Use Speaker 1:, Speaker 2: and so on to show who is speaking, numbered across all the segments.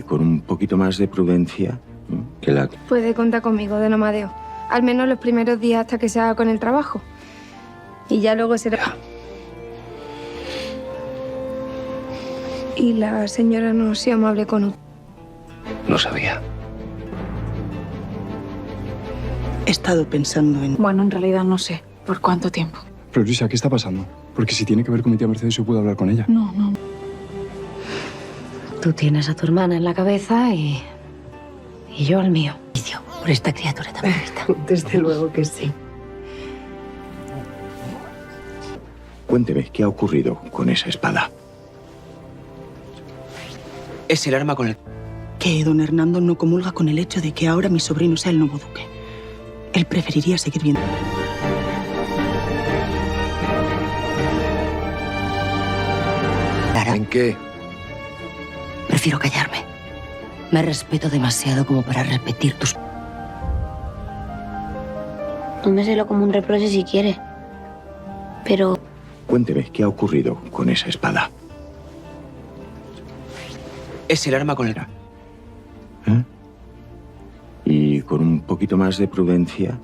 Speaker 1: con un poquito más de prudencia, que la...
Speaker 2: Puede contar conmigo, don Amadeo. Al menos los primeros días hasta que se haga con el trabajo. Y ya luego será... Y la señora no ha sido amable con usted.
Speaker 1: No sabía.
Speaker 3: He estado pensando en...
Speaker 4: Bueno, en realidad no sé por cuánto tiempo.
Speaker 5: Pero Luisa, ¿qué está pasando? Porque si tiene que ver con mi tía Mercedes, yo puedo hablar con ella.
Speaker 4: No.
Speaker 6: Tú tienes a tu hermana en la cabeza y yo al mío. Por esta criatura tan bonita.
Speaker 3: Desde luego que sí.
Speaker 1: Cuénteme, ¿qué ha ocurrido con esa espada?
Speaker 7: Es el arma con el...
Speaker 3: Que don Hernando no comulga con el hecho de que ahora mi sobrino sea el nuevo duque. Él preferiría seguir viendo.
Speaker 1: ¿En qué?
Speaker 6: Prefiero callarme. Me respeto demasiado como para repetir tus...
Speaker 8: Tómeselo como un reproche si quiere. Pero...
Speaker 1: Cuénteme, ¿qué ha ocurrido con esa espada?
Speaker 7: Es el arma con el...
Speaker 1: Y con un poquito más de prudencia,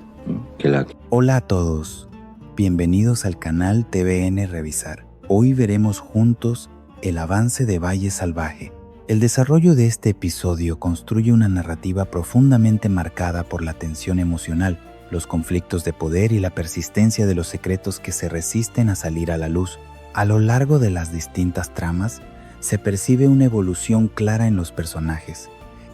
Speaker 1: que la...
Speaker 9: Hola a todos, bienvenidos al canal TVN Revisar. Hoy veremos juntos el avance de Valle Salvaje. El desarrollo de este episodio construye una narrativa profundamente marcada por la tensión emocional, los conflictos de poder y la persistencia de los secretos que se resisten a salir a la luz. A lo largo de las distintas tramas, se percibe una evolución clara en los personajes,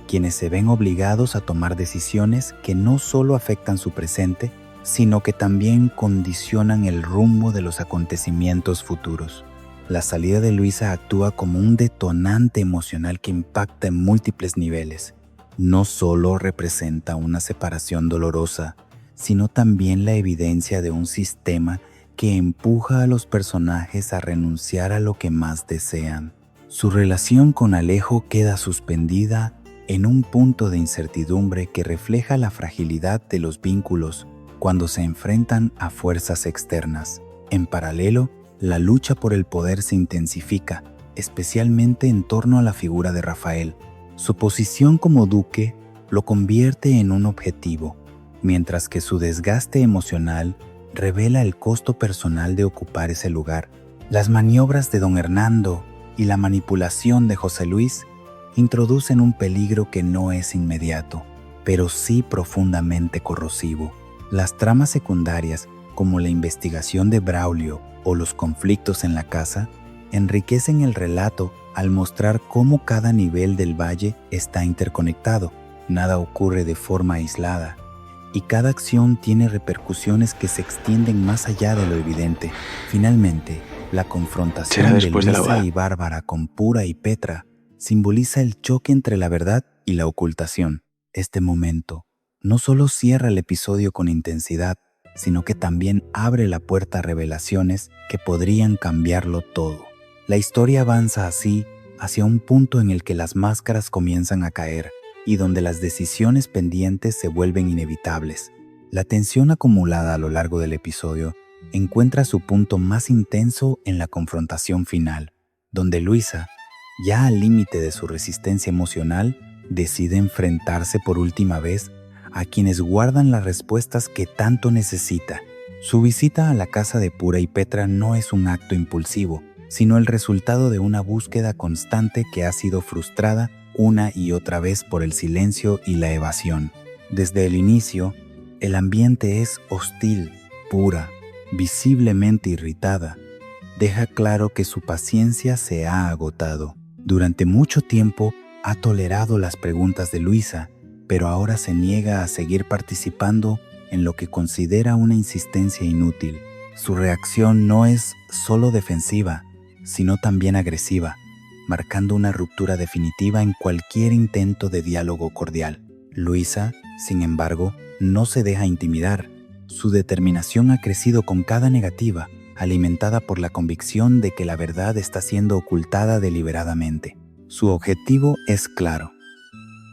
Speaker 9: quienes se ven obligados a tomar decisiones que no solo afectan su presente, sino que también condicionan el rumbo de los acontecimientos futuros. La salida de Luisa actúa como un detonante emocional que impacta en múltiples niveles. No solo representa una separación dolorosa, sino también la evidencia de un sistema que empuja a los personajes a renunciar a lo que más desean. Su relación con Alejo queda suspendida en un punto de incertidumbre que refleja la fragilidad de los vínculos cuando se enfrentan a fuerzas externas. En paralelo, la lucha por el poder se intensifica, especialmente en torno a la figura de Rafael. Su posición como duque lo convierte en un objetivo, mientras que su desgaste emocional revela el costo personal de ocupar ese lugar. Las maniobras de don Hernando y la manipulación de José Luis introducen un peligro que no es inmediato, pero sí profundamente corrosivo. Las tramas secundarias, como la investigación de Braulio o los conflictos en la casa, enriquecen el relato al mostrar cómo cada nivel del valle está interconectado. Nada ocurre de forma aislada, y cada acción tiene repercusiones que se extienden más allá de lo evidente. Finalmente, la confrontación de Luisa y Bárbara con Pura y Petra simboliza el choque entre la verdad y la ocultación. Este momento no solo cierra el episodio con intensidad, sino que también abre la puerta a revelaciones que podrían cambiarlo todo. La historia avanza así hacia un punto en el que las máscaras comienzan a caer y donde las decisiones pendientes se vuelven inevitables. La tensión acumulada a lo largo del episodio encuentra su punto más intenso en la confrontación final, donde Luisa, ya al límite de su resistencia emocional, decide enfrentarse por última vez a quienes guardan las respuestas que tanto necesita. Su visita a la casa de Pura y Petra no es un acto impulsivo, sino el resultado de una búsqueda constante que ha sido frustrada una y otra vez por el silencio y la evasión. Desde el inicio, el ambiente es hostil. Pura, visiblemente irritada, deja claro que su paciencia se ha agotado. Durante mucho tiempo ha tolerado las preguntas de Luisa, pero ahora se niega a seguir participando en lo que considera una insistencia inútil. Su reacción no es solo defensiva, sino también agresiva, marcando una ruptura definitiva en cualquier intento de diálogo cordial. Luisa, sin embargo, no se deja intimidar. Su determinación ha crecido con cada negativa, alimentada por la convicción de que la verdad está siendo ocultada deliberadamente. Su objetivo es claro: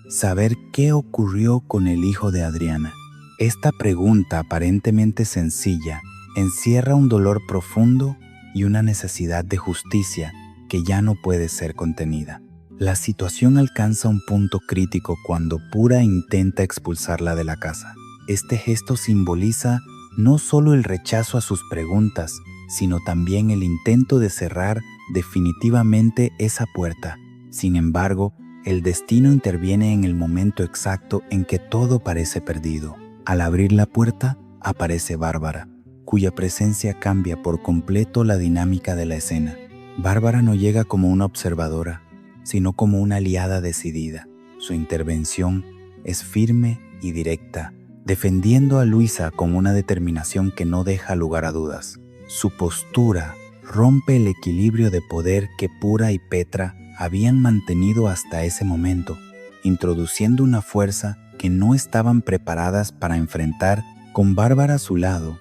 Speaker 9: saber qué ocurrió con el hijo de Adriana. Esta pregunta aparentemente sencilla encierra un dolor profundo y una necesidad de justicia que ya no puede ser contenida. La situación alcanza un punto crítico cuando Pura intenta expulsarla de la casa. Este gesto simboliza no solo el rechazo a sus preguntas, sino también el intento de cerrar definitivamente esa puerta. Sin embargo, el destino interviene en el momento exacto en que todo parece perdido. Al abrir la puerta, aparece Bárbara, cuya presencia cambia por completo la dinámica de la escena. Bárbara no llega como una observadora, sino como una aliada decidida. Su intervención es firme y directa, defendiendo a Luisa con una determinación que no deja lugar a dudas. Su postura rompe el equilibrio de poder que Pura y Petra habían mantenido hasta ese momento, introduciendo una fuerza que no estaban preparadas para enfrentar. Con Bárbara a su lado,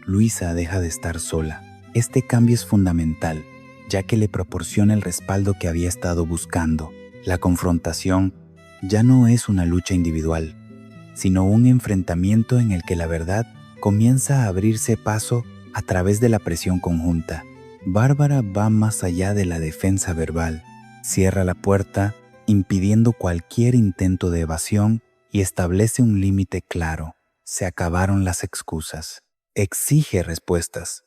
Speaker 9: Luisa deja de estar sola. Este cambio es fundamental, ya que le proporciona el respaldo que había estado buscando. La confrontación ya no es una lucha individual, sino un enfrentamiento en el que la verdad comienza a abrirse paso a través de la presión conjunta. Bárbara va más allá de la defensa verbal, cierra la puerta, impidiendo cualquier intento de evasión y establece un límite claro. Se acabaron las excusas. Exige respuestas,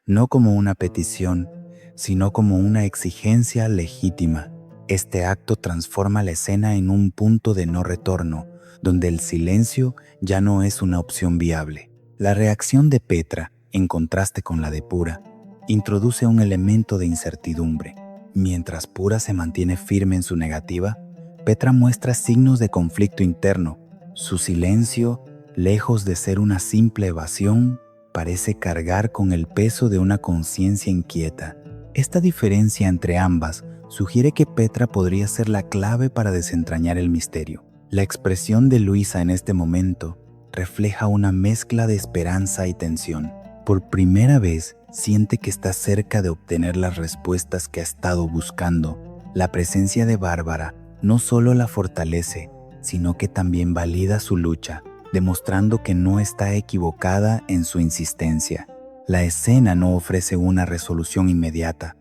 Speaker 9: no como una petición, sino como una exigencia legítima. Este acto transforma la escena en un punto de no retorno, donde el silencio ya no es una opción viable. La reacción de Petra, en contraste con la de Pura, introduce un elemento de incertidumbre. Mientras Pura se mantiene firme en su negativa, Petra muestra signos de conflicto interno. Su silencio, lejos de ser una simple evasión, parece cargar con el peso de una conciencia inquieta. Esta diferencia entre ambas sugiere que Petra podría ser la clave para desentrañar el misterio. La expresión de Luisa en este momento refleja una mezcla de esperanza y tensión. Por primera vez, siente que está cerca de obtener las respuestas que ha estado buscando. La presencia de Bárbara no solo la fortalece, sino que también valida su lucha, demostrando que no está equivocada en su insistencia. La escena no ofrece una resolución inmediata,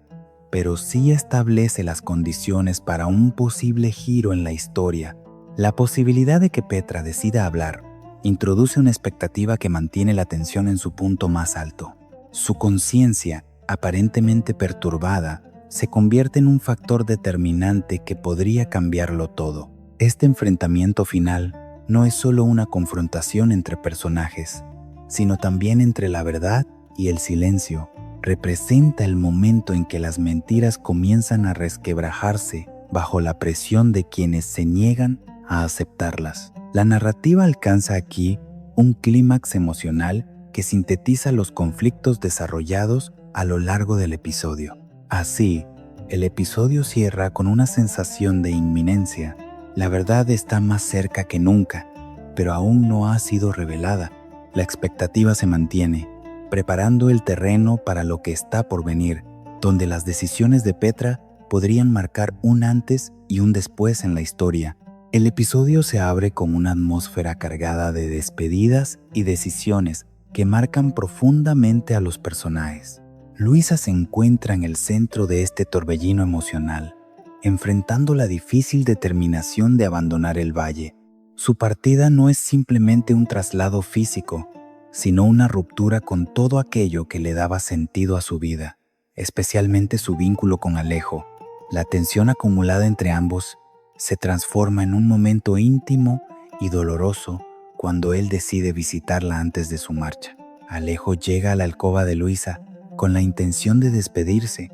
Speaker 9: pero sí establece las condiciones para un posible giro en la historia. La posibilidad de que Petra decida hablar introduce una expectativa que mantiene la tensión en su punto más alto. Su conciencia, aparentemente perturbada, se convierte en un factor determinante que podría cambiarlo todo. Este enfrentamiento final no es solo una confrontación entre personajes, sino también entre la verdad y el silencio. Representa el momento en que las mentiras comienzan a resquebrajarse bajo la presión de quienes se niegan a aceptarlas. La narrativa alcanza aquí un clímax emocional que sintetiza los conflictos desarrollados a lo largo del episodio. Así, el episodio cierra con una sensación de inminencia. La verdad está más cerca que nunca, pero aún no ha sido revelada. La expectativa se mantiene, preparando el terreno para lo que está por venir, donde las decisiones de Petra podrían marcar un antes y un después en la historia. El episodio se abre con una atmósfera cargada de despedidas y decisiones que marcan profundamente a los personajes. Luisa se encuentra en el centro de este torbellino emocional, enfrentando la difícil determinación de abandonar el valle. Su partida no es simplemente un traslado físico, sino una ruptura con todo aquello que le daba sentido a su vida, especialmente su vínculo con Alejo. La tensión acumulada entre ambos se transforma en un momento íntimo y doloroso cuando él decide visitarla antes de su marcha. Alejo llega a la alcoba de Luisa con la intención de despedirse,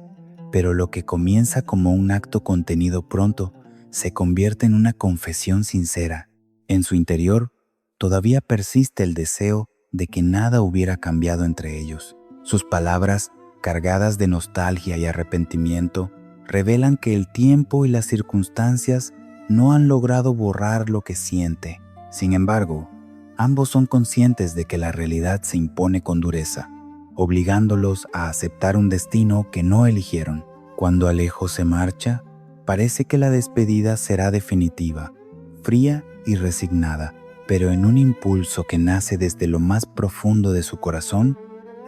Speaker 9: pero lo que comienza como un acto contenido pronto se convierte en una confesión sincera. En su interior todavía persiste el deseo de que nada hubiera cambiado entre ellos. Sus palabras, cargadas de nostalgia y arrepentimiento, revelan que el tiempo y las circunstancias no han logrado borrar lo que siente. Sin embargo, ambos son conscientes de que la realidad se impone con dureza, obligándolos a aceptar un destino que no eligieron. Cuando Alejo se marcha, parece que la despedida será definitiva, fría y resignada, pero en un impulso que nace desde lo más profundo de su corazón,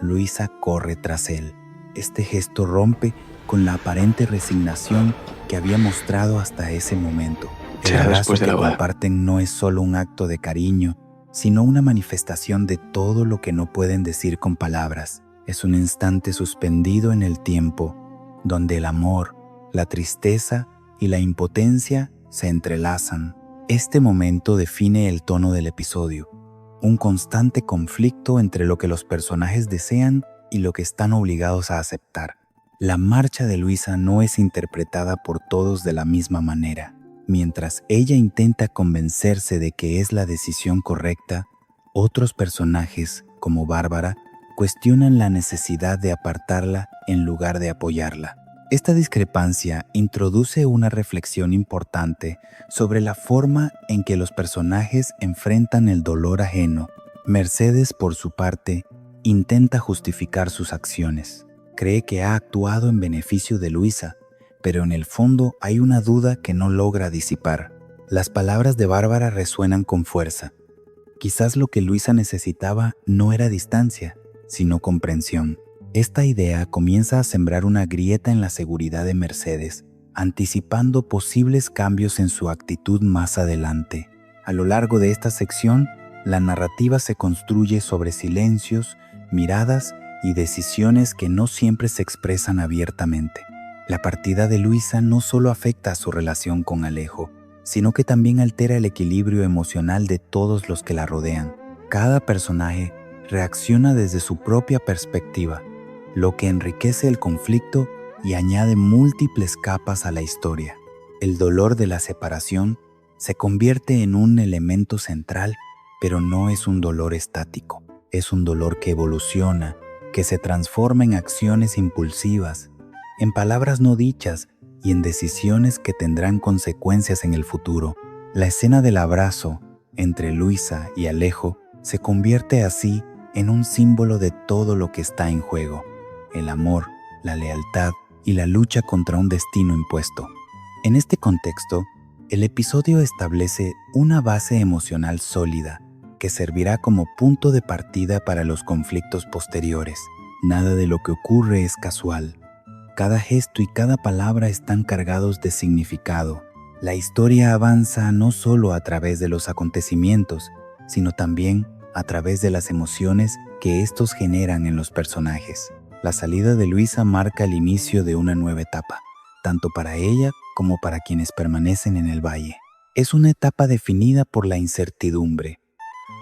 Speaker 9: Luisa corre tras él. Este gesto rompe con la aparente resignación que había mostrado hasta ese momento. El
Speaker 1: Será
Speaker 9: abrazo
Speaker 1: después de
Speaker 9: que
Speaker 1: la boda.
Speaker 9: comparten no es solo un acto de cariño, sino una manifestación de todo lo que no pueden decir con palabras. Es un instante suspendido en el tiempo, donde el amor, la tristeza y la impotencia se entrelazan. Este momento define el tono del episodio, un constante conflicto entre lo que los personajes desean y lo que están obligados a aceptar. La marcha de Luisa no es interpretada por todos de la misma manera. Mientras ella intenta convencerse de que es la decisión correcta, otros personajes, como Bárbara, cuestionan la necesidad de apartarla en lugar de apoyarla. Esta discrepancia introduce una reflexión importante sobre la forma en que los personajes enfrentan el dolor ajeno. Mercedes, por su parte, intenta justificar sus acciones. Cree que ha actuado en beneficio de Luisa, pero en el fondo hay una duda que no logra disipar. Las palabras de Bárbara resuenan con fuerza. Quizás lo que Luisa necesitaba no era distancia, sino comprensión. Esta idea comienza a sembrar una grieta en la seguridad de Mercedes, anticipando posibles cambios en su actitud más adelante. A lo largo de esta sección, la narrativa se construye sobre silencios, miradas y decisiones que no siempre se expresan abiertamente. La partida de Luisa no solo afecta a su relación con Alejo, sino que también altera el equilibrio emocional de todos los que la rodean. Cada personaje reacciona desde su propia perspectiva, lo que enriquece el conflicto y añade múltiples capas a la historia. El dolor de la separación se convierte en un elemento central, pero no es un dolor estático. Es un dolor que evoluciona, que se transforma en acciones impulsivas, en palabras no dichas y en decisiones que tendrán consecuencias en el futuro. La escena del abrazo entre Luisa y Alejo se convierte así en un símbolo de todo lo que está en juego: el amor, la lealtad y la lucha contra un destino impuesto. En este contexto, el episodio establece una base emocional sólida que servirá como punto de partida para los conflictos posteriores. Nada de lo que ocurre es casual. Cada gesto y cada palabra están cargados de significado. La historia avanza no solo a través de los acontecimientos, sino también a través de las emociones que estos generan en los personajes. La salida de Luisa marca el inicio de una nueva etapa, tanto para ella como para quienes permanecen en el valle. Es una etapa definida por la incertidumbre,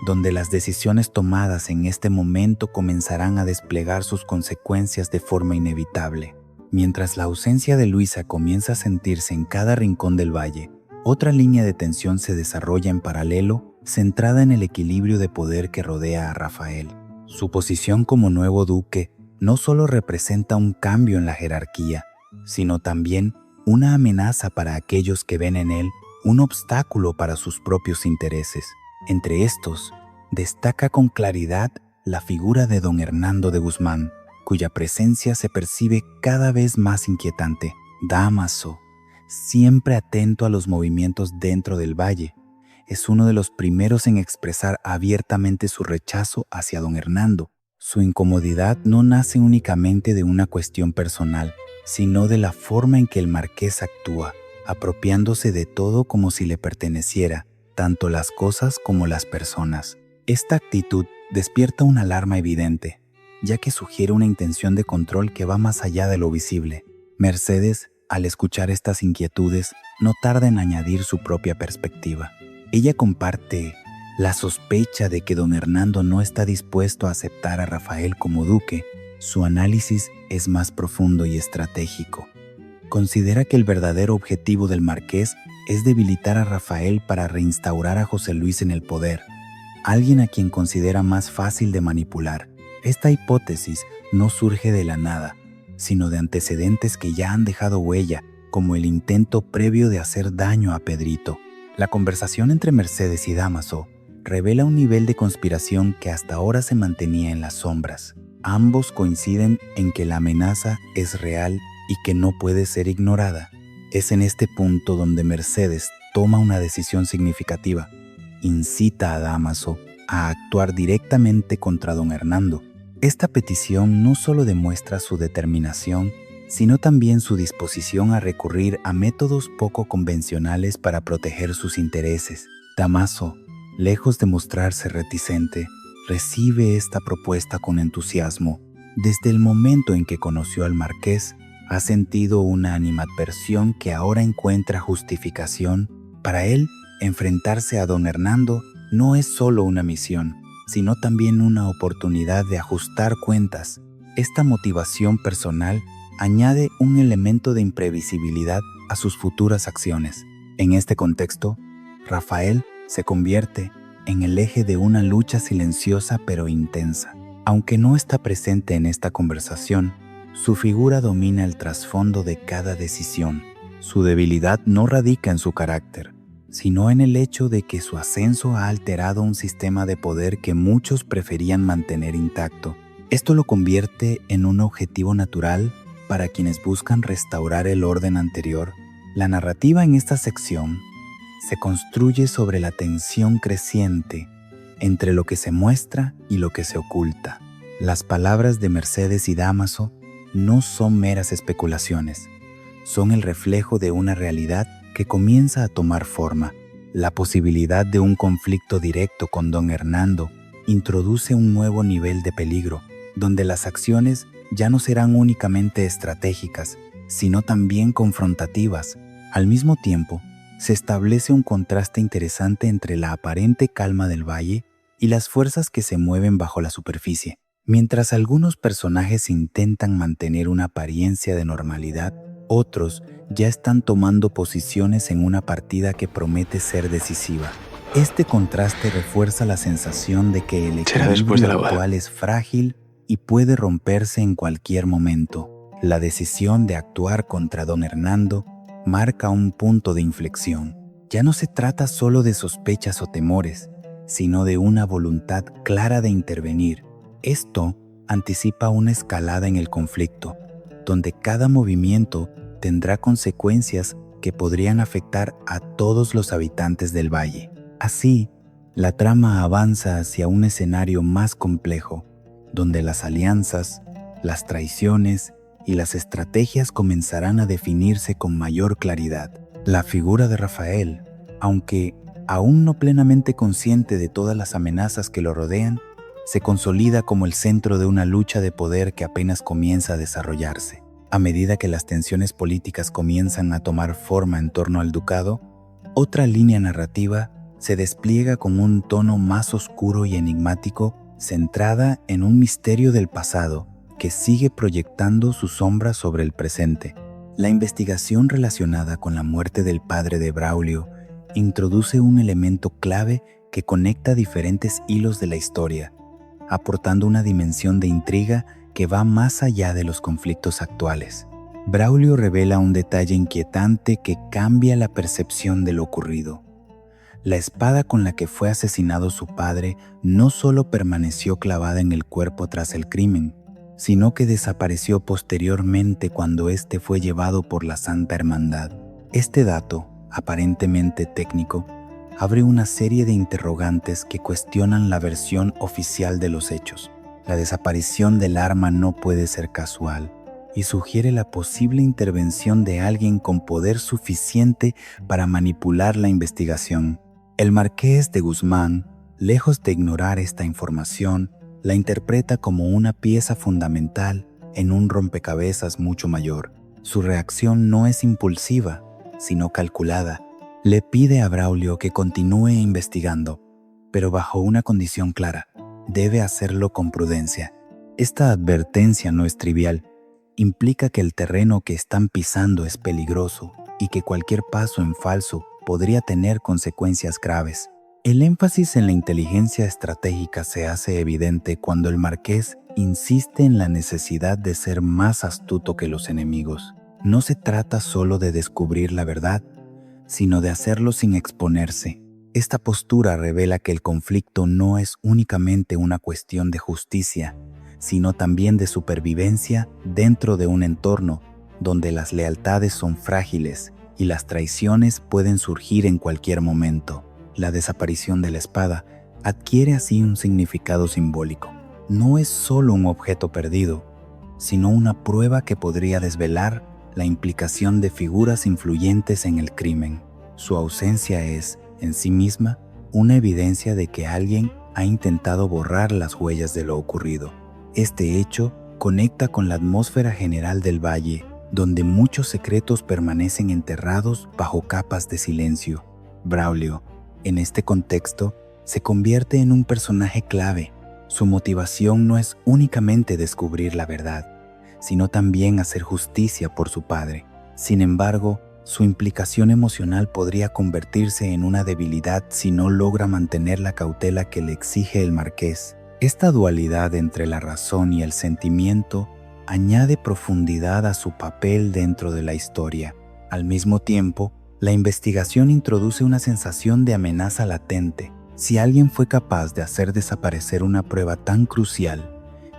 Speaker 9: donde las decisiones tomadas en este momento comenzarán a desplegar sus consecuencias de forma inevitable. Mientras la ausencia de Luisa comienza a sentirse en cada rincón del valle, otra línea de tensión se desarrolla en paralelo, centrada en el equilibrio de poder que rodea a Rafael. Su posición como nuevo duque no solo representa un cambio en la jerarquía, sino también una amenaza para aquellos que ven en él un obstáculo para sus propios intereses. Entre estos, destaca con claridad la figura de don Hernando de Guzmán, cuya presencia se percibe cada vez más inquietante. Dámaso, siempre atento a los movimientos dentro del valle, es uno de los primeros en expresar abiertamente su rechazo hacia don Hernando. Su incomodidad no nace únicamente de una cuestión personal, sino de la forma en que el marqués actúa, apropiándose de todo como si le perteneciera, tanto las cosas como las personas. Esta actitud despierta una alarma evidente, ya que sugiere una intención de control que va más allá de lo visible. Mercedes, al escuchar estas inquietudes, no tarda en añadir su propia perspectiva. Ella comparte la sospecha de que don Hernando no está dispuesto a aceptar a Rafael como duque. Su análisis es más profundo y estratégico. Considera que el verdadero objetivo del marqués es debilitar a Rafael para reinstaurar a José Luis en el poder, alguien a quien considera más fácil de manipular. Esta hipótesis no surge de la nada, sino de antecedentes que ya han dejado huella, como el intento previo de hacer daño a Pedrito. La conversación entre Mercedes y Dámaso revela un nivel de conspiración que hasta ahora se mantenía en las sombras. Ambos coinciden en que la amenaza es real y que no puede ser ignorada. Es en este punto donde Mercedes toma una decisión significativa. Incita a Dámaso a actuar directamente contra don Hernando. Esta petición no solo demuestra su determinación, sino también su disposición a recurrir a métodos poco convencionales para proteger sus intereses. Damaso, lejos de mostrarse reticente, recibe esta propuesta con entusiasmo. Desde el momento en que conoció al marqués, ha sentido una animadversión que ahora encuentra justificación. Para él, enfrentarse a don Hernando no es solo una misión, sino también una oportunidad de ajustar cuentas. Esta motivación personal añade un elemento de imprevisibilidad a sus futuras acciones. En este contexto, Rafael se convierte en el eje de una lucha silenciosa pero intensa. Aunque no está presente en esta conversación, su figura domina el trasfondo de cada decisión. Su debilidad no radica en su carácter, sino en el hecho de que su ascenso ha alterado un sistema de poder que muchos preferían mantener intacto. Esto lo convierte en un objetivo natural para quienes buscan restaurar el orden anterior. La narrativa en esta sección se construye sobre la tensión creciente entre lo que se muestra y lo que se oculta. Las palabras de Mercedes y Damaso no son meras especulaciones, son el reflejo de una realidad que comienza a tomar forma. La posibilidad de un conflicto directo con don Hernando introduce un nuevo nivel de peligro, donde las acciones ya no serán únicamente estratégicas, sino también confrontativas. Al mismo tiempo, se establece un contraste interesante entre la aparente calma del valle y las fuerzas que se mueven bajo la superficie. Mientras algunos personajes intentan mantener una apariencia de normalidad, otros ya están tomando posiciones en una partida que promete ser decisiva. Este contraste refuerza la sensación de que el equilibrio actual es frágil y puede romperse en cualquier momento. La decisión de actuar contra don Hernando marca un punto de inflexión. Ya no se trata solo de sospechas o temores, sino de una voluntad clara de intervenir. Esto anticipa una escalada en el conflicto, donde cada movimiento tendrá consecuencias que podrían afectar a todos los habitantes del valle. Así, la trama avanza hacia un escenario más complejo, donde las alianzas, las traiciones y las estrategias comenzarán a definirse con mayor claridad. La figura de Rafael, aunque aún no plenamente consciente de todas las amenazas que lo rodean, se consolida como el centro de una lucha de poder que apenas comienza a desarrollarse. A medida que las tensiones políticas comienzan a tomar forma en torno al ducado, otra línea narrativa se despliega con un tono más oscuro y enigmático, centrada en un misterio del pasado que sigue proyectando su sombra sobre el presente. La investigación relacionada con la muerte del padre de Braulio introduce un elemento clave que conecta diferentes hilos de la historia, aportando una dimensión de intriga que va más allá de los conflictos actuales. Braulio revela un detalle inquietante que cambia la percepción de lo ocurrido. La espada con la que fue asesinado su padre no solo permaneció clavada en el cuerpo tras el crimen, sino que desapareció posteriormente cuando éste fue llevado por la Santa Hermandad. Este dato, aparentemente técnico, abre una serie de interrogantes que cuestionan la versión oficial de los hechos. La desaparición del arma no puede ser casual y sugiere la posible intervención de alguien con poder suficiente para manipular la investigación. El marqués de Guzmán, lejos de ignorar esta información, la interpreta como una pieza fundamental en un rompecabezas mucho mayor. Su reacción no es impulsiva, sino calculada. Le pide a Braulio que continúe investigando, pero bajo una condición clara: debe hacerlo con prudencia. Esta advertencia no es trivial. Implica que el terreno que están pisando es peligroso y que cualquier paso en falso podría tener consecuencias graves. El énfasis en la inteligencia estratégica se hace evidente cuando el marqués insiste en la necesidad de ser más astuto que los enemigos. No se trata solo de descubrir la verdad, sino de hacerlo sin exponerse. Esta postura revela que el conflicto no es únicamente una cuestión de justicia, sino también de supervivencia dentro de un entorno donde las lealtades son frágiles y las traiciones pueden surgir en cualquier momento. La desaparición de la espada adquiere así un significado simbólico. No es solo un objeto perdido, sino una prueba que podría desvelar la implicación de figuras influyentes en el crimen. Su ausencia es, en sí misma, una evidencia de que alguien ha intentado borrar las huellas de lo ocurrido. Este hecho conecta con la atmósfera general del valle, donde muchos secretos permanecen enterrados bajo capas de silencio. Braulio, en este contexto, se convierte en un personaje clave. Su motivación no es únicamente descubrir la verdad, sino también hacer justicia por su padre. Sin embargo, su implicación emocional podría convertirse en una debilidad si no logra mantener la cautela que le exige el marqués. Esta dualidad entre la razón y el sentimiento añade profundidad a su papel dentro de la historia. Al mismo tiempo, la investigación introduce una sensación de amenaza latente. Si alguien fue capaz de hacer desaparecer una prueba tan crucial,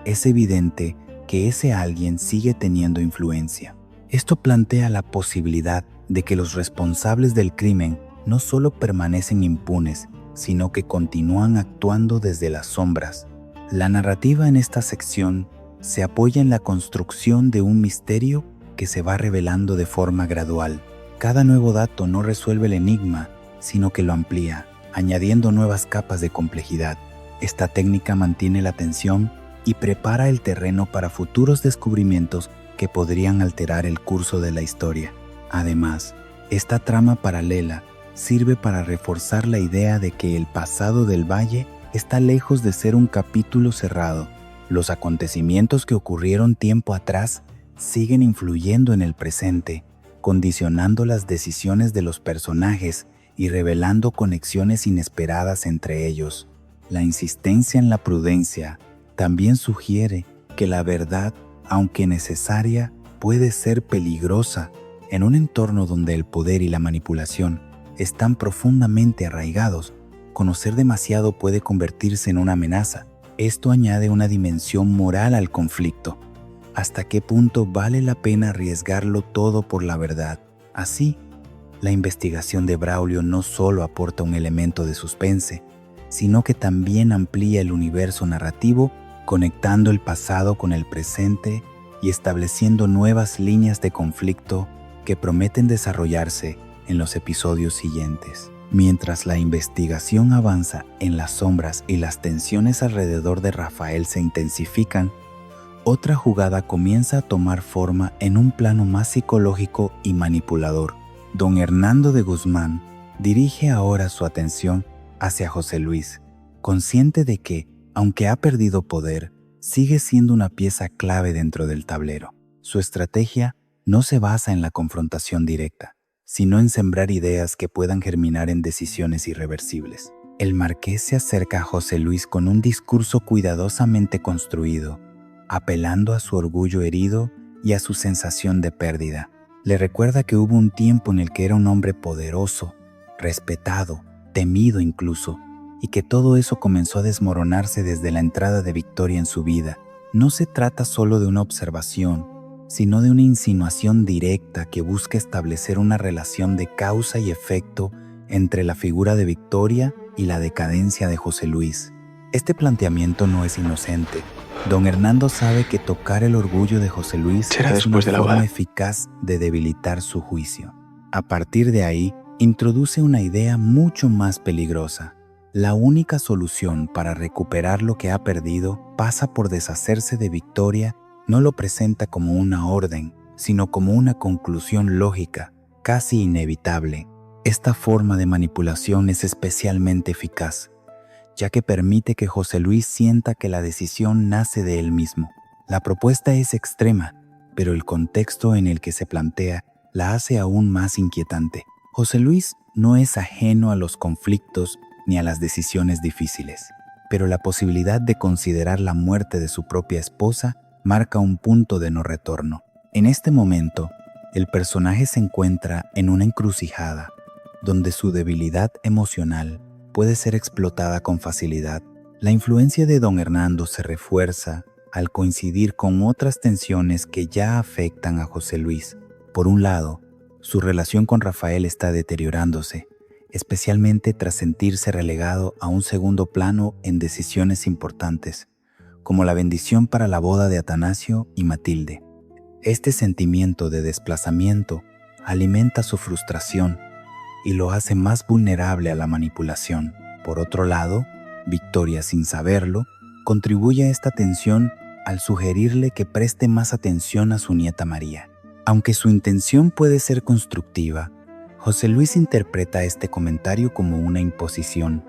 Speaker 9: es evidente que ese alguien sigue teniendo influencia. Esto plantea la posibilidad de que los responsables del crimen no solo permanecen impunes, sino que continúan actuando desde las sombras. La narrativa en esta sección se apoya en la construcción de un misterio que se va revelando de forma gradual. Cada nuevo dato no resuelve el enigma, sino que lo amplía, añadiendo nuevas capas de complejidad. Esta técnica mantiene la tensión y prepara el terreno para futuros descubrimientos que podrían alterar el curso de la historia. Además, esta trama paralela sirve para reforzar la idea de que el pasado del valle está lejos de ser un capítulo cerrado. Los acontecimientos que ocurrieron tiempo atrás siguen influyendo en el presente, condicionando las decisiones de los personajes y revelando conexiones inesperadas entre ellos. La insistencia en la prudencia también sugiere que la verdad, aunque necesaria, puede ser peligrosa. En un entorno donde el poder y la manipulación están profundamente arraigados, conocer demasiado puede convertirse en una amenaza. Esto añade una dimensión moral al conflicto. ¿Hasta qué punto vale la pena arriesgarlo todo por la verdad? Así, la investigación de Braulio no solo aporta un elemento de suspense, sino que también amplía el universo narrativo, conectando el pasado con el presente y estableciendo nuevas líneas de conflicto que prometen desarrollarse en los episodios siguientes. Mientras la investigación avanza en las sombras y las tensiones alrededor de Rafael se intensifican, otra jugada comienza a tomar forma en un plano más psicológico y manipulador. Don Hernando de Guzmán dirige ahora su atención hacia José Luis, consciente de que, aunque ha perdido poder, sigue siendo una pieza clave dentro del tablero. Su estrategia no se basa en la confrontación directa, sino en sembrar ideas que puedan germinar en decisiones irreversibles. El marqués se acerca a José Luis con un discurso cuidadosamente construido, apelando a su orgullo herido y a su sensación de pérdida. Le recuerda que hubo un tiempo en el que era un hombre poderoso, respetado, temido incluso, y que todo eso comenzó a desmoronarse desde la entrada de Victoria en su vida. No se trata solo de una observación, sino de una insinuación directa que busca establecer una relación de causa y efecto entre la figura de Victoria y la decadencia de José Luis. Este planteamiento no es inocente. Don Hernando sabe que tocar el orgullo de José Luis es una forma eficaz de debilitar su juicio. A partir de ahí, introduce una idea mucho más peligrosa. La única solución para recuperar lo que ha perdido pasa por deshacerse de Victoria. No lo presenta como una orden, sino como una conclusión lógica, casi inevitable. Esta forma de manipulación es especialmente eficaz, ya que permite que José Luis sienta que la decisión nace de él mismo. La propuesta es extrema, pero el contexto en el que se plantea la hace aún más inquietante. José Luis no es ajeno a los conflictos ni a las decisiones difíciles, pero la posibilidad de considerar la muerte de su propia esposa marca un punto de no retorno. En este momento, el personaje se encuentra en una encrucijada donde su debilidad emocional puede ser explotada con facilidad. La influencia de Don Hernando se refuerza al coincidir con otras tensiones que ya afectan a José Luis. Por un lado, su relación con Rafael está deteriorándose, especialmente tras sentirse relegado a un segundo plano en decisiones importantes, como la bendición para la boda de Atanasio y Matilde. Este sentimiento de desplazamiento alimenta su frustración y lo hace más vulnerable a la manipulación. Por otro lado, Victoria, sin saberlo, contribuye a esta tensión al sugerirle que preste más atención a su nieta María. Aunque su intención puede ser constructiva, José Luis interpreta este comentario como una imposición,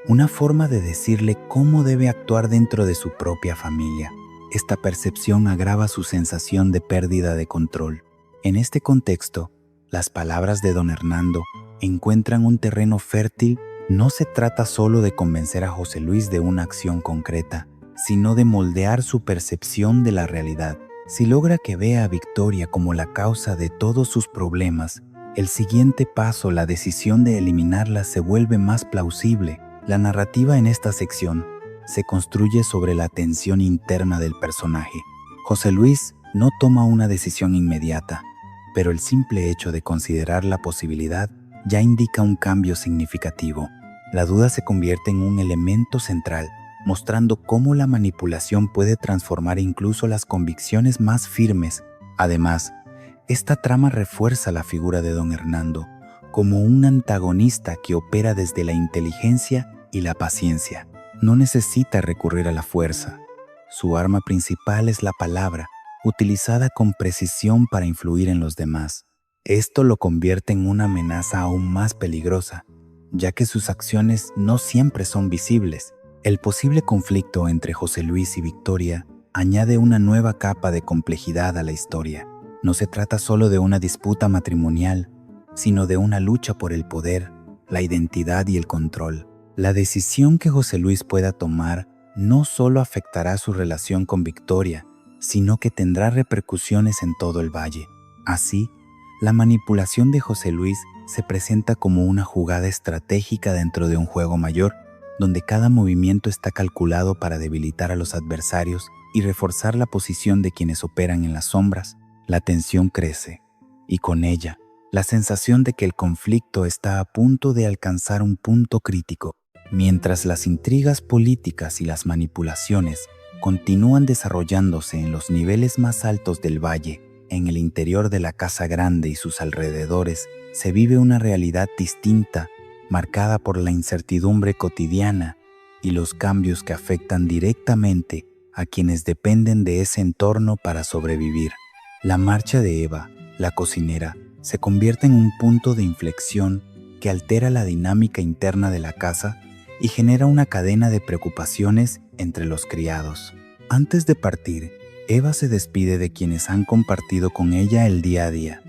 Speaker 9: una forma de decirle cómo debe actuar dentro de su propia familia. Esta percepción agrava su sensación de pérdida de control. En este contexto, las palabras de don Hernando encuentran un terreno fértil. No se trata solo de convencer a José Luis de una acción concreta, sino de moldear su percepción de la realidad. Si logra que vea a Victoria como la causa de todos sus problemas, el siguiente paso, la decisión de eliminarla, se vuelve más plausible. La narrativa en esta sección se construye sobre la tensión interna del personaje. José Luis no toma una decisión inmediata, pero el simple hecho de considerar la posibilidad ya indica un cambio significativo. La duda se convierte en un elemento central, mostrando cómo la manipulación puede transformar incluso las convicciones más firmes. Además, esta trama refuerza la figura de don Hernando como un antagonista que opera desde la inteligencia y la paciencia. No necesita recurrir a la fuerza. Su arma principal es la palabra, utilizada con precisión para influir en los demás. Esto lo convierte en una amenaza aún más peligrosa, ya que sus acciones no siempre son visibles. El posible conflicto entre José Luis y Victoria añade una nueva capa de complejidad a la historia. No se trata solo de una disputa matrimonial, sino de una lucha por el poder, la identidad y el control. La decisión que José Luis pueda tomar no solo afectará su relación con Victoria, sino que tendrá repercusiones en todo el valle. Así, la manipulación de José Luis se presenta como una jugada estratégica dentro de un juego mayor, donde cada movimiento está calculado para debilitar a los adversarios y reforzar la posición de quienes operan en las sombras. La tensión crece, y con ella, la sensación de que el conflicto está a punto de alcanzar un punto crítico. Mientras las intrigas políticas y las manipulaciones continúan desarrollándose en los niveles más altos del valle, en el interior de la Casa Grande y sus alrededores, se vive una realidad distinta, marcada por la incertidumbre cotidiana y los cambios que afectan directamente a quienes dependen de ese entorno para sobrevivir. La marcha de Eva, la cocinera, se convierte en un punto de inflexión que altera la dinámica interna de la casa y genera una cadena de preocupaciones entre los criados. Antes de partir, Eva se despide de quienes han compartido con ella el día a día: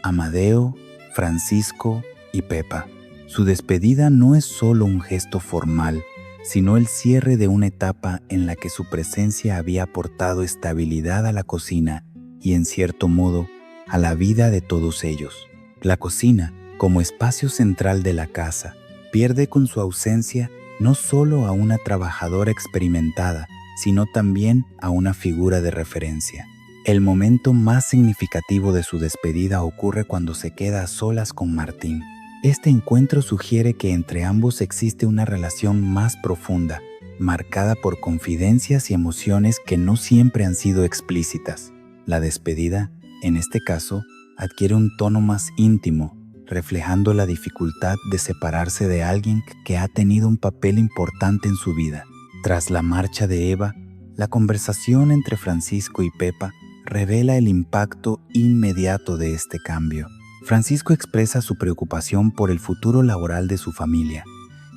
Speaker 9: Amadeo, Francisco y Pepa. Su despedida no es solo un gesto formal, sino el cierre de una etapa en la que su presencia había aportado estabilidad a la cocina y, en cierto modo, a la vida de todos ellos. La cocina, como espacio central de la casa, pierde con su ausencia no solo a una trabajadora experimentada, sino también a una figura de referencia. El momento más significativo de su despedida ocurre cuando se queda a solas con Martín. Este encuentro sugiere que entre ambos existe una relación más profunda, marcada por confidencias y emociones que no siempre han sido explícitas. La despedida, en este caso, adquiere un tono más íntimo, reflejando la dificultad de separarse de alguien que ha tenido un papel importante en su vida. Tras la marcha de Eva, la conversación entre Francisco y Pepa revela el impacto inmediato de este cambio. Francisco expresa su preocupación por el futuro laboral de su familia,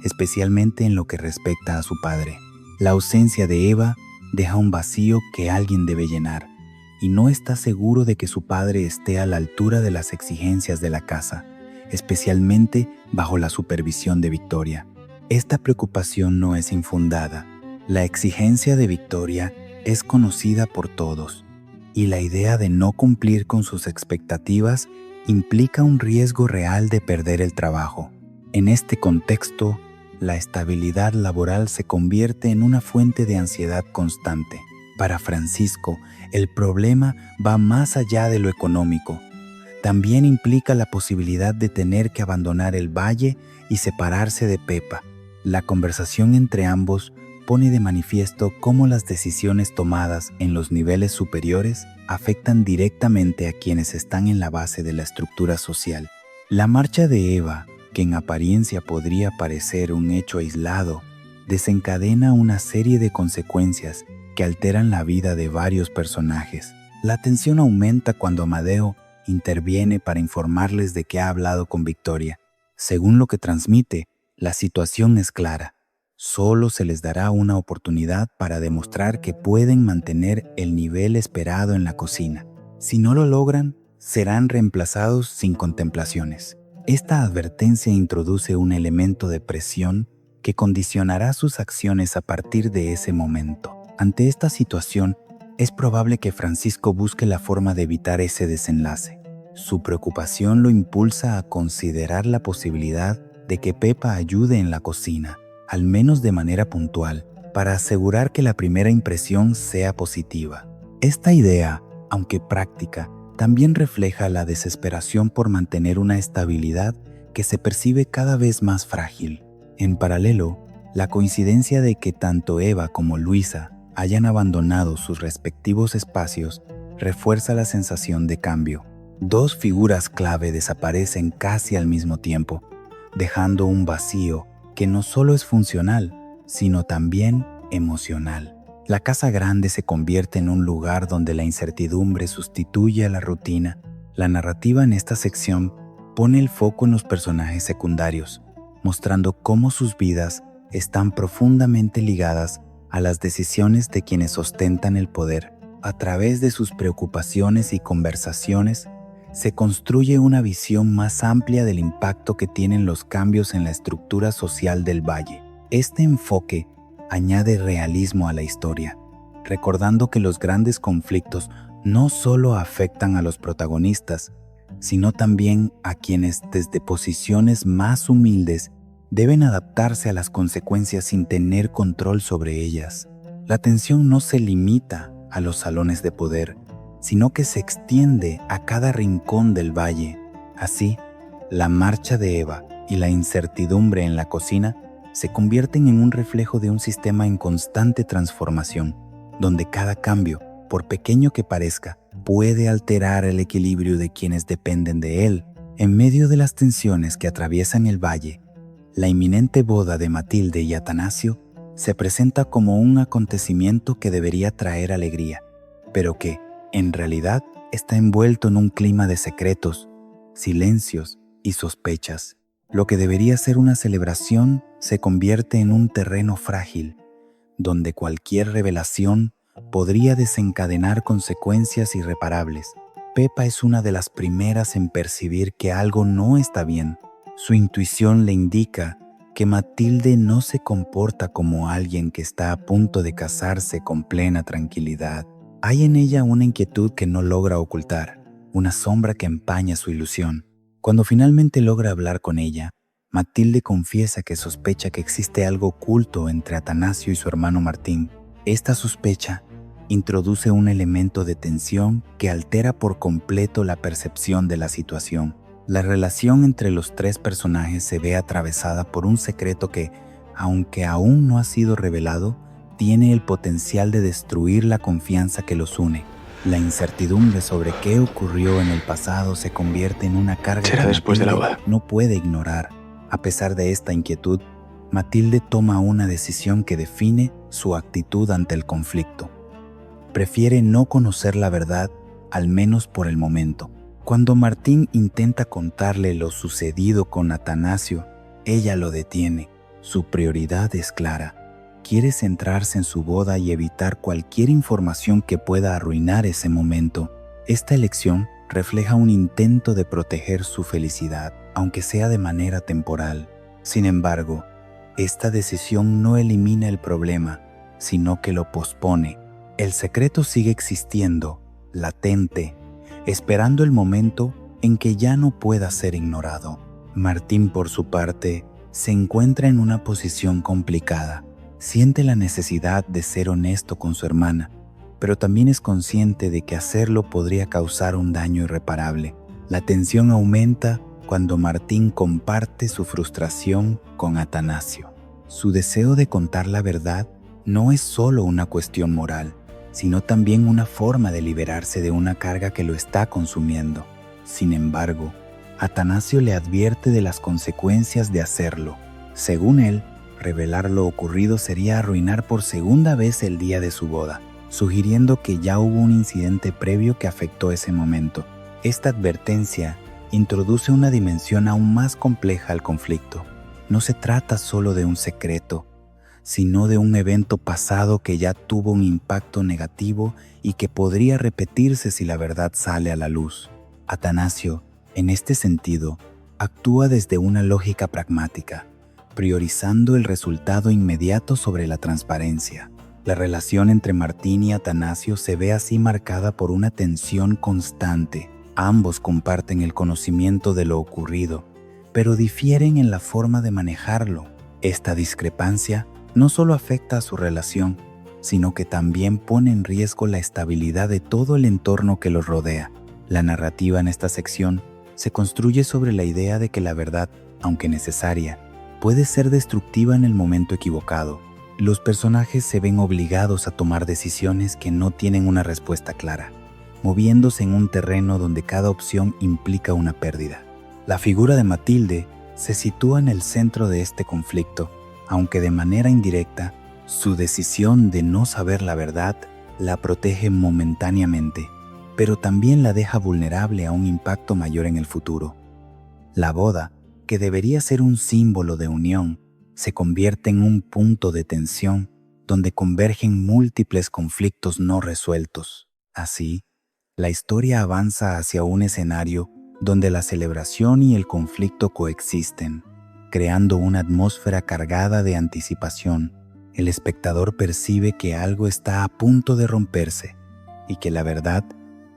Speaker 9: especialmente en lo que respecta a su padre. La ausencia de Eva deja un vacío que alguien debe llenar, y no está seguro de que su padre esté a la altura de las exigencias de la casa, especialmente bajo la supervisión de Victoria. Esta preocupación no es infundada. La exigencia de Victoria es conocida por todos, y la idea de no cumplir con sus expectativas implica un riesgo real de perder el trabajo. En este contexto, la estabilidad laboral se convierte en una fuente de ansiedad constante. Para Francisco, el problema va más allá de lo económico. También implica la posibilidad de tener que abandonar el valle y separarse de Pepa. La conversación entre ambos pone de manifiesto cómo las decisiones tomadas en los niveles superiores afectan directamente a quienes están en la base de la estructura social. La marcha de Eva, que en apariencia podría parecer un hecho aislado, desencadena una serie de consecuencias que alteran la vida de varios personajes. La tensión aumenta cuando Amadeo interviene para informarles de que ha hablado con Victoria. Según lo que transmite, la situación es clara. Solo se les dará una oportunidad para demostrar que pueden mantener el nivel esperado en la cocina. Si no lo logran, serán reemplazados sin contemplaciones. Esta advertencia introduce un elemento de presión que condicionará sus acciones a partir de ese momento. Ante esta situación, es probable que Francisco busque la forma de evitar ese desenlace. Su preocupación lo impulsa a considerar la posibilidad de que Pepa ayude en la cocina, al menos de manera puntual, para asegurar que la primera impresión sea positiva. Esta idea, aunque práctica, también refleja la desesperación por mantener una estabilidad que se percibe cada vez más frágil. En paralelo, la coincidencia de que tanto Eva como Luisa hayan abandonado sus respectivos espacios refuerza la sensación de cambio. Dos figuras clave desaparecen casi al mismo tiempo, dejando un vacío que no solo es funcional, sino también emocional. La casa grande se convierte en un lugar donde la incertidumbre sustituye a la rutina. La narrativa en esta sección pone el foco en los personajes secundarios, mostrando cómo sus vidas están profundamente ligadas a las decisiones de quienes ostentan el poder. A través de sus preocupaciones y conversaciones, se construye una visión más amplia del impacto que tienen los cambios en la estructura social del valle. Este enfoque añade realismo a la historia, recordando que los grandes conflictos no solo afectan a los protagonistas, sino también a quienes desde posiciones más humildes deben adaptarse a las consecuencias sin tener control sobre ellas. La tensión no se limita a los salones de poder, sino que se extiende a cada rincón del valle. Así, la marcha de Eva y la incertidumbre en la cocina se convierten en un reflejo de un sistema en constante transformación, donde cada cambio, por pequeño que parezca, puede alterar el equilibrio de quienes dependen de él. En medio de las tensiones que atraviesan el valle, la inminente boda de Matilde y Atanasio se presenta como un acontecimiento que debería traer alegría, pero que, en realidad, está envuelto en un clima de secretos, silencios y sospechas. Lo que debería ser una celebración se convierte en un terreno frágil, donde cualquier revelación podría desencadenar consecuencias irreparables. Pepa es una de las primeras en percibir que algo no está bien. Su intuición le indica que Matilde no se comporta como alguien que está a punto de casarse con plena tranquilidad. Hay en ella una inquietud que no logra ocultar, una sombra que empaña su ilusión. Cuando finalmente logra hablar con ella, Matilde confiesa que sospecha que existe algo oculto entre Atanasio y su hermano Martín. Esta sospecha introduce un elemento de tensión que altera por completo la percepción de la situación. La relación entre los tres personajes se ve atravesada por un secreto que, aunque aún no ha sido revelado, tiene el potencial de destruir la confianza que los une. La incertidumbre sobre qué ocurrió en el pasado se convierte en una carga
Speaker 7: Será
Speaker 9: que
Speaker 7: después de la
Speaker 9: Matilde
Speaker 7: boda.
Speaker 9: no puede ignorar. A pesar de esta inquietud, Matilde toma una decisión que define su actitud ante el conflicto. Prefiere no conocer la verdad, al menos por el momento. Cuando Martín intenta contarle lo sucedido con Atanasio, ella lo detiene. Su prioridad es clara. Quiere centrarse en su boda y evitar cualquier información que pueda arruinar ese momento. Esta elección refleja un intento de proteger su felicidad, aunque sea de manera temporal. Sin embargo, esta decisión no elimina el problema, sino que lo pospone. El secreto sigue existiendo, latente, esperando el momento en que ya no pueda ser ignorado. Martín, por su parte, se encuentra en una posición complicada. Siente la necesidad de ser honesto con su hermana, pero también es consciente de que hacerlo podría causar un daño irreparable. La tensión aumenta cuando Martín comparte su frustración con Atanasio. Su deseo de contar la verdad no es solo una cuestión moral, sino también una forma de liberarse de una carga que lo está consumiendo. Sin embargo, Atanasio le advierte de las consecuencias de hacerlo. Según él, revelar lo ocurrido sería arruinar por segunda vez el día de su boda, sugiriendo que ya hubo un incidente previo que afectó ese momento. Esta advertencia introduce una dimensión aún más compleja al conflicto. No se trata solo de un secreto, sino de un evento pasado que ya tuvo un impacto negativo y que podría repetirse si la verdad sale a la luz. Atanasio, en este sentido, actúa desde una lógica pragmática, priorizando el resultado inmediato sobre la transparencia. La relación entre Martín y Atanasio se ve así marcada por una tensión constante. Ambos comparten el conocimiento de lo ocurrido, pero difieren en la forma de manejarlo. Esta discrepancia no solo afecta a su relación, sino que también pone en riesgo la estabilidad de todo el entorno que los rodea. La narrativa en esta sección se construye sobre la idea de que la verdad, aunque necesaria, puede ser destructiva en el momento equivocado. Los personajes se ven obligados a tomar decisiones que no tienen una respuesta clara, moviéndose en un terreno donde cada opción implica una pérdida. La figura de Matilde se sitúa en el centro de este conflicto, aunque de manera indirecta, su decisión de no saber la verdad la protege momentáneamente, pero también la deja vulnerable a un impacto mayor en el futuro. La boda, que debería ser un símbolo de unión, se convierte en un punto de tensión donde convergen múltiples conflictos no resueltos. Así, la historia avanza hacia un escenario donde la celebración y el conflicto coexisten, creando una atmósfera cargada de anticipación. El espectador percibe que algo está a punto de romperse y que la verdad,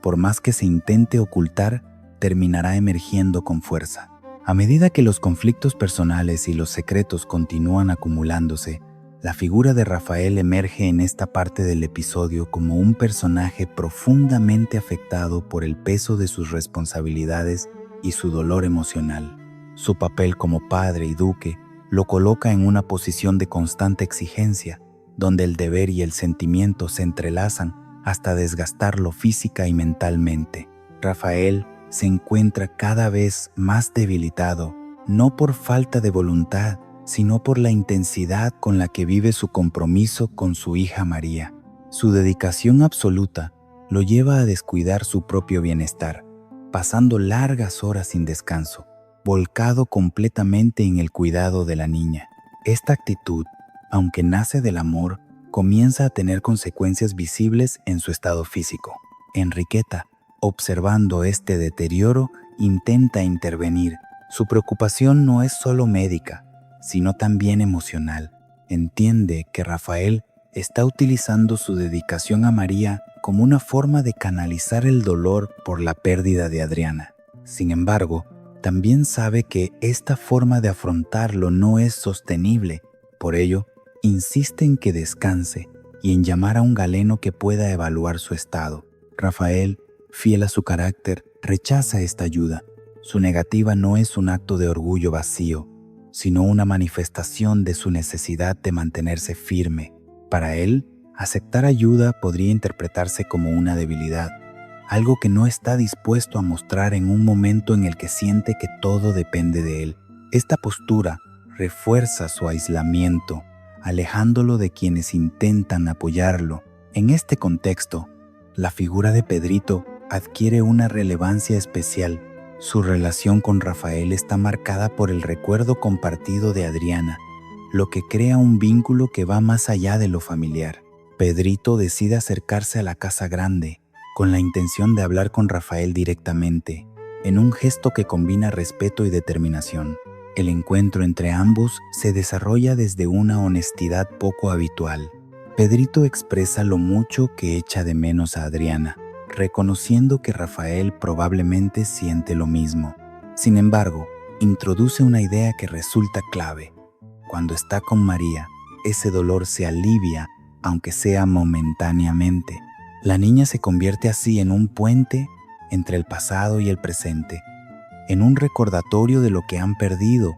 Speaker 9: por más que se intente ocultar, terminará emergiendo con fuerza. A medida que los conflictos personales y los secretos continúan acumulándose, la figura de Rafael emerge en esta parte del episodio como un personaje profundamente afectado por el peso de sus responsabilidades y su dolor emocional. Su papel como padre y duque lo coloca en una posición de constante exigencia, donde el deber y el sentimiento se entrelazan hasta desgastarlo física y mentalmente. Rafael se encuentra cada vez más debilitado, no por falta de voluntad, sino por la intensidad con la que vive su compromiso con su hija María. Su dedicación absoluta lo lleva a descuidar su propio bienestar, pasando largas horas sin descanso, volcado completamente en el cuidado de la niña. Esta actitud, aunque nace del amor, comienza a tener consecuencias visibles en su estado físico. Enriqueta, observando este deterioro, intenta intervenir. Su preocupación no es solo médica, sino también emocional. Entiende que Rafael está utilizando su dedicación a María como una forma de canalizar el dolor por la pérdida de Adriana. Sin embargo, también sabe que esta forma de afrontarlo no es sostenible. Por ello, insiste en que descanse y en llamar a un galeno que pueda evaluar su estado. Rafael, fiel a su carácter, rechaza esta ayuda. Su negativa no es un acto de orgullo vacío, sino una manifestación de su necesidad de mantenerse firme. Para él, aceptar ayuda podría interpretarse como una debilidad, algo que no está dispuesto a mostrar en un momento en el que siente que todo depende de él. Esta postura refuerza su aislamiento, alejándolo de quienes intentan apoyarlo. En este contexto, la figura de Pedrito adquiere una relevancia especial. Su relación con Rafael está marcada por el recuerdo compartido de Adriana, lo que crea un vínculo que va más allá de lo familiar. Pedrito decide acercarse a la casa grande, con la intención de hablar con Rafael directamente, en un gesto que combina respeto y determinación. El encuentro entre ambos se desarrolla desde una honestidad poco habitual. Pedrito expresa lo mucho que echa de menos a Adriana, reconociendo que Rafael probablemente siente lo mismo. Sin embargo, introduce una idea que resulta clave. Cuando está con María, ese dolor se alivia, aunque sea momentáneamente. La niña se convierte así en un puente entre el pasado y el presente, en un recordatorio de lo que han perdido,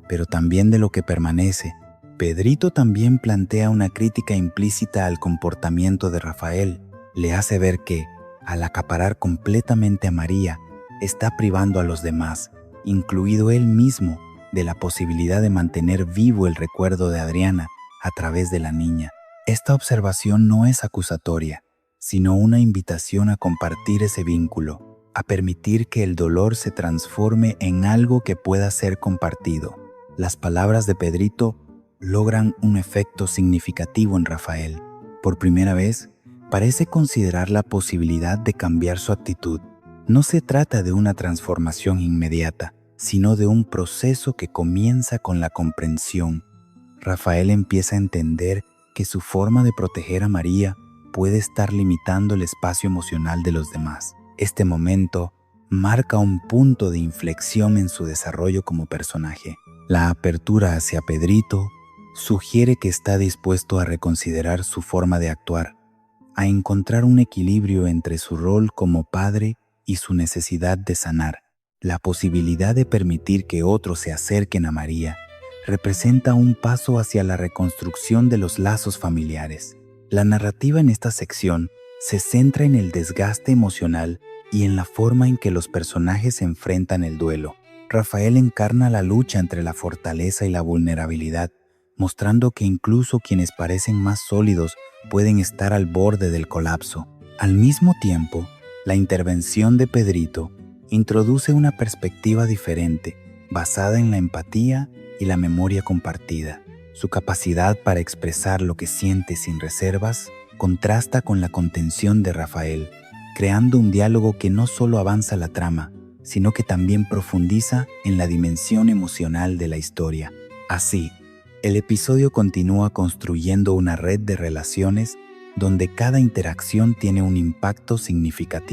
Speaker 9: pero también de lo que permanece. Pedrito también plantea una crítica implícita al comportamiento de Rafael. Le hace ver que, al acaparar completamente a María, está privando a los demás, incluido él mismo, de la posibilidad de mantener vivo el recuerdo de Adriana a través de la niña. Esta observación no es acusatoria, sino una invitación a compartir ese vínculo, a permitir que el dolor se transforme en algo que pueda ser compartido. Las palabras de Pedrito logran un efecto significativo en Rafael. Por primera vez, parece considerar la posibilidad de cambiar su actitud. No se trata de una transformación inmediata, sino de un proceso que comienza con la comprensión. Rafael empieza a entender que su forma de proteger a María puede estar limitando el espacio emocional de los demás. Este momento marca un punto de inflexión en su desarrollo como personaje. La apertura hacia Pedrito sugiere que está dispuesto a reconsiderar su forma de actuar, a encontrar un equilibrio entre su rol como padre y su necesidad de sanar. La posibilidad de permitir que otros se acerquen a María representa un paso hacia la reconstrucción de los lazos familiares. La narrativa en esta sección se centra en el desgaste emocional y en la forma en que los personajes enfrentan el duelo. Rafael encarna la lucha entre la fortaleza y la vulnerabilidad, mostrando que incluso quienes parecen más sólidos pueden estar al borde del colapso. Al mismo tiempo, la intervención de Pedrito introduce una perspectiva diferente, basada en la empatía y la memoria compartida. Su capacidad para expresar lo que siente sin reservas contrasta con la contención de Rafael, creando un diálogo que no solo avanza la trama, sino que también profundiza en la dimensión emocional de la historia. Así, el episodio continúa construyendo una red de relaciones donde cada interacción tiene un impacto significativo.